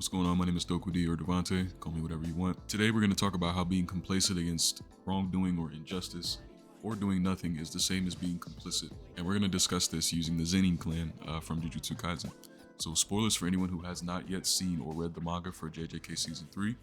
What's going on? My name is Dokudi or Devante. Call me whatever you want. Today we're going to talk about how being complacent against wrongdoing or injustice or doing nothing is the same as being complicit. And we're going to discuss this using the Zenin clan from Jujutsu Kaisen. So spoilers for anyone who has not yet seen or read the manga for JJK Season 3.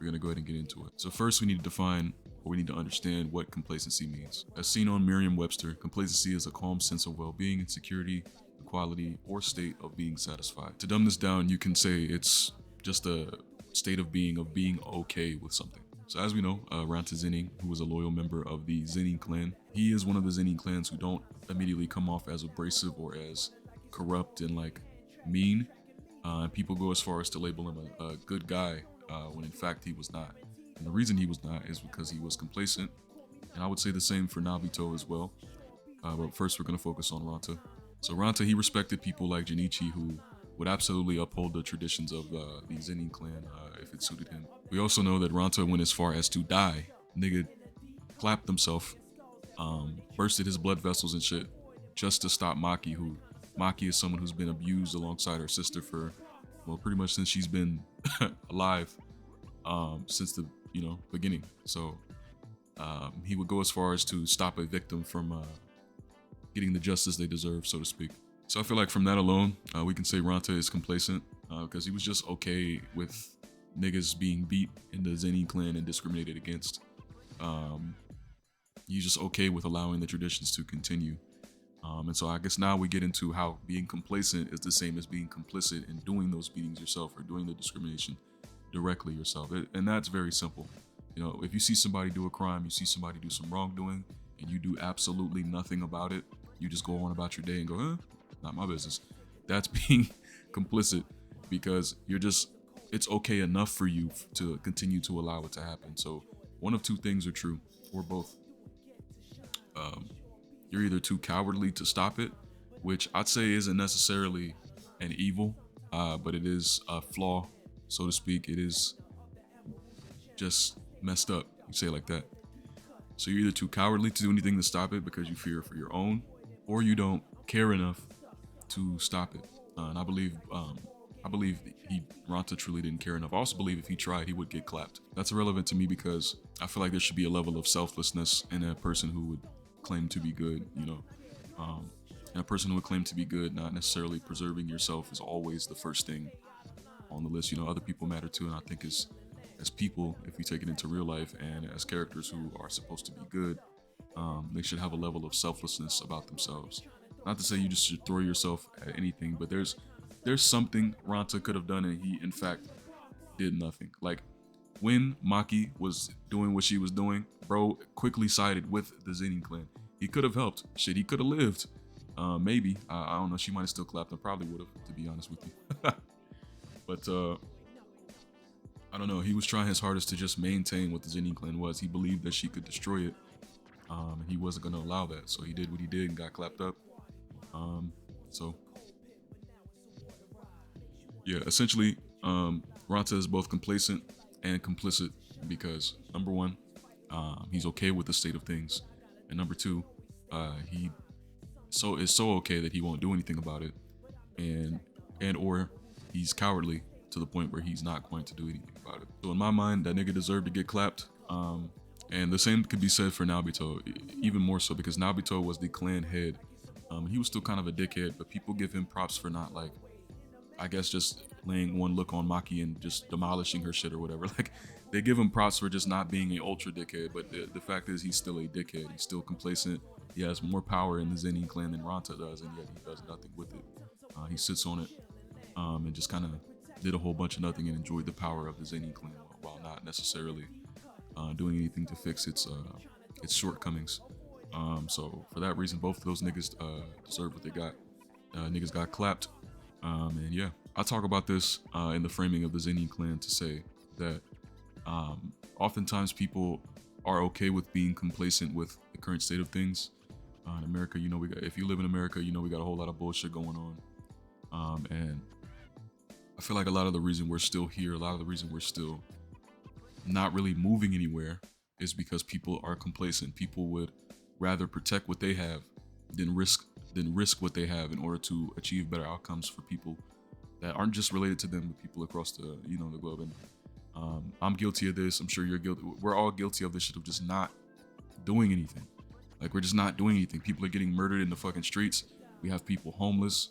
We're going to go ahead and get into it. So first we need to define, or we need to understand what complacency means. As seen on Merriam-Webster, complacency is a calm sense of well-being and security, quality, or state of being satisfied. To dumb this down, you can say it's just a state of being okay with something. So as we know, Ranta Zenin, who was a loyal member of the Zenin clan, he is one of the Zenin clans who don't immediately come off as abrasive or as corrupt and like mean. People go as far as to label him a good guy when in fact he was not. And the reason he was not is because he was complacent. And I would say the same for Nabito as well. But first we're going to focus on Ranta. So Ranta, he respected people like Jinichi who would absolutely uphold the traditions of the Zenin clan if it suited him. We also know that Ranta went as far as to die. Nigga clapped himself, bursted his blood vessels and shit just to stop Maki, who Maki is someone who's been abused alongside her sister for, well, pretty much since she's been alive, since the beginning. So he would go as far as to stop a victim from getting the justice they deserve, so to speak. So I feel like from that alone, we can say Ranta is complacent because he was just okay with niggas being beat in the Zenin clan and discriminated against. He's just okay with allowing the traditions to continue. And so I guess now we get into how being complacent is the same as being complicit in doing those beatings yourself or doing the discrimination directly yourself. And that's very simple. If you see somebody do a crime, you see somebody do some wrongdoing, and you do absolutely nothing about it, you just go on about your day and go, not my business. That's being complicit because it's okay enough for you to continue to allow it to happen. So one of two things are true, or both. You're either too cowardly to stop it, which I'd say isn't necessarily an evil, but it is a flaw, so to speak. It is just messed up, you say it like that. So you're either too cowardly to do anything to stop it because you fear for your own, or you don't care enough to stop it. And I believe Ranta truly didn't care enough. I also believe if he tried, he would get clapped. That's irrelevant to me because I feel like there should be a level of selflessness in a person who would claim to be good, and a person who would claim to be good, not necessarily preserving yourself, is always the first thing on the list. Other people matter too, and I think as people, if you take it into real life, and as characters who are supposed to be good, they should have a level of selflessness about themselves. Not to say you just should throw yourself at anything, but there's something Ranta could have done, and he in fact did nothing. Like when Maki was doing what she was doing, bro quickly sided with the Zenin clan. He could have helped. Shit, he could have lived. Maybe. I don't know. She might have still clapped him. Probably would have, to be honest with you. But I don't know. He was trying his hardest to just maintain what the Zenin clan was. He believed that she could destroy it, and he wasn't going to allow that. So he did what he did and got clapped up. So yeah, essentially, Ranta is both complacent and complicit because number one, he's okay with the state of things, and number two, he is so okay that he won't do anything about it, and or he's cowardly to the point where he's not going to do anything about it. So in my mind, that nigga deserved to get clapped. And the same could be said for Nabito, even more so because Nabito was the clan head. He was still kind of a dickhead, but people give him props for not just laying one look on Maki and just demolishing her shit or whatever. Like they give him props for just not being an ultra dickhead, but the fact is he's still a dickhead. He's still complacent. He has more power in the Zenin clan than Ranta does, and yet he does nothing with it. He sits on it and just kind of did a whole bunch of nothing and enjoyed the power of the Zenin clan while not necessarily doing anything to fix its shortcomings. So for that reason, both of those niggas deserve what they got. Niggas got clapped. And yeah, I talk about this in the framing of the Zenin clan to say that oftentimes people are okay with being complacent with the current state of things. In America, if you live in America, we got a whole lot of bullshit going on. And I feel like a lot of the reason we're still here, a lot of the reason we're still not really moving anywhere is because people are complacent. People would rather protect what they have than risk what they have in order to achieve better outcomes for people that aren't just related to them, but people across the the globe. And I'm guilty of this. I'm sure you're guilty. We're all guilty of this shit of just not doing anything. Like, we're just not doing anything. People are getting murdered in the fucking streets. We have people homeless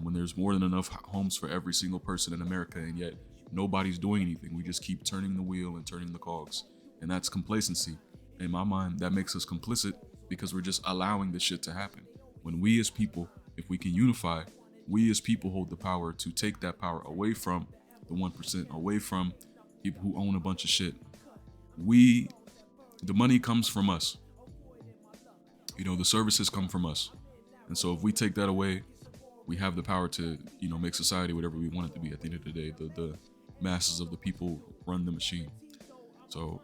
when there's more than enough homes for every single person in America, and yet nobody's doing anything. We just keep turning the wheel and turning the cogs, and that's complacency. In my mind, that makes us complicit because we're just allowing this shit to happen. When we as people, if we can unify, we as people hold the power to take that power away from the 1%, away from people who own a bunch of shit. The money comes from us. The services come from us. And so if we take that away, we have the power to, make society whatever we want it to be. At the end of the day, the masses of the people run the machine. So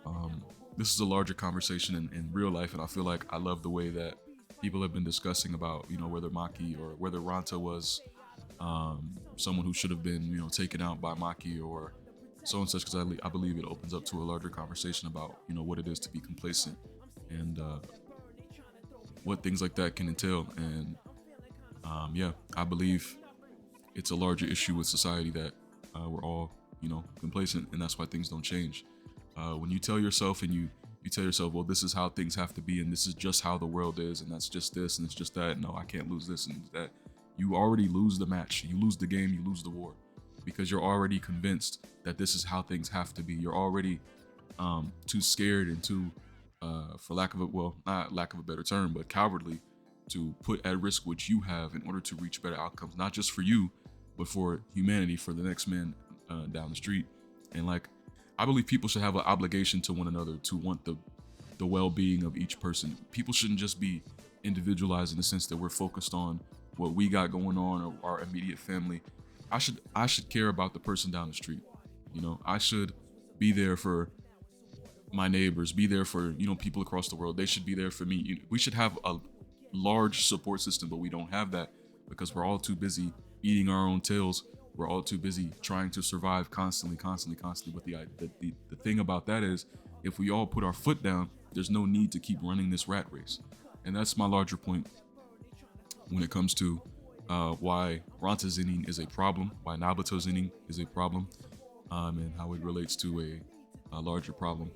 this is a larger conversation in real life, and I feel like I love the way that people have been discussing about, whether Maki or whether Ranta was someone who should have been, taken out by Maki or so and such, because I believe it opens up to a larger conversation about, what it is to be complacent and what things like that can entail. And I believe it's a larger issue with society that we're all, complacent, and that's why things don't change. When you tell yourself and you tell yourself, well, this is how things have to be, and this is just how the world is, and that's just this, and it's just that. No, I can't lose this and that. You already lose the match. You lose the game. You lose the war, because you're already convinced that this is how things have to be. You're already too scared and too, for lack of not lack of a better term, but cowardly to put at risk what you have in order to reach better outcomes, not just for you, but for humanity, for the next man down the street. And I believe people should have an obligation to one another to want the well-being of each person. People shouldn't just be individualized in the sense that we're focused on what we got going on or our immediate family. I should care about the person down the street. I should be there for my neighbors, be there for, people across the world. They should be there for me. We should have a large support system, but we don't have that because we're all too busy eating our own tails. We're all too busy trying to survive constantly. But the thing about that is, if we all put our foot down, there's no need to keep running this rat race. And that's my larger point when it comes to why Ranta Zenin is a problem, why Nabato Zenin is a problem, and how it relates to a larger problem.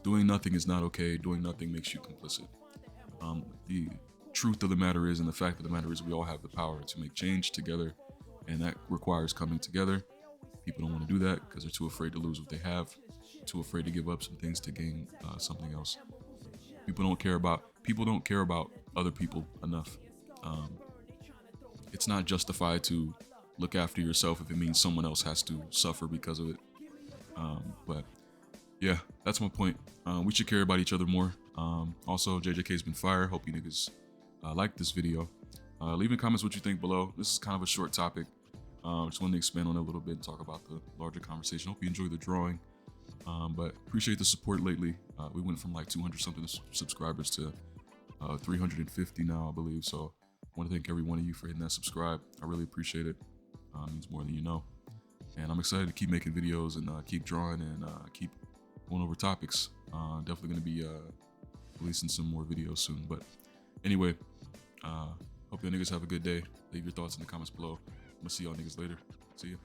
Doing nothing is not okay. Doing nothing makes you complicit. The truth of the matter is, and the fact of the matter is, we all have the power to make change together, and that requires coming together. People don't want to do that because they're too afraid to lose what they have, too afraid to give up some things to gain something else. People don't care about other people enough. It's not justified to look after yourself if it means someone else has to suffer because of it. But yeah, that's my point. We should care about each other more. Also, JJK's been fire. Hope you niggas like this video. Leave in comments what you think below. This is kind of a short topic. Just wanted to expand on it a little bit and talk about the larger conversation. Hope you enjoy the drawing. But appreciate the support lately. We went from 200 something subscribers to 350 now, I believe. So I want to thank every one of you for hitting that subscribe. I really appreciate it. It means more than you know. And I'm excited to keep making videos and keep drawing and keep going over topics. Definitely going to be releasing some more videos soon. But anyway, hope y'all niggas have a good day. Leave your thoughts in the comments below. I'm going to see y'all niggas later. See ya.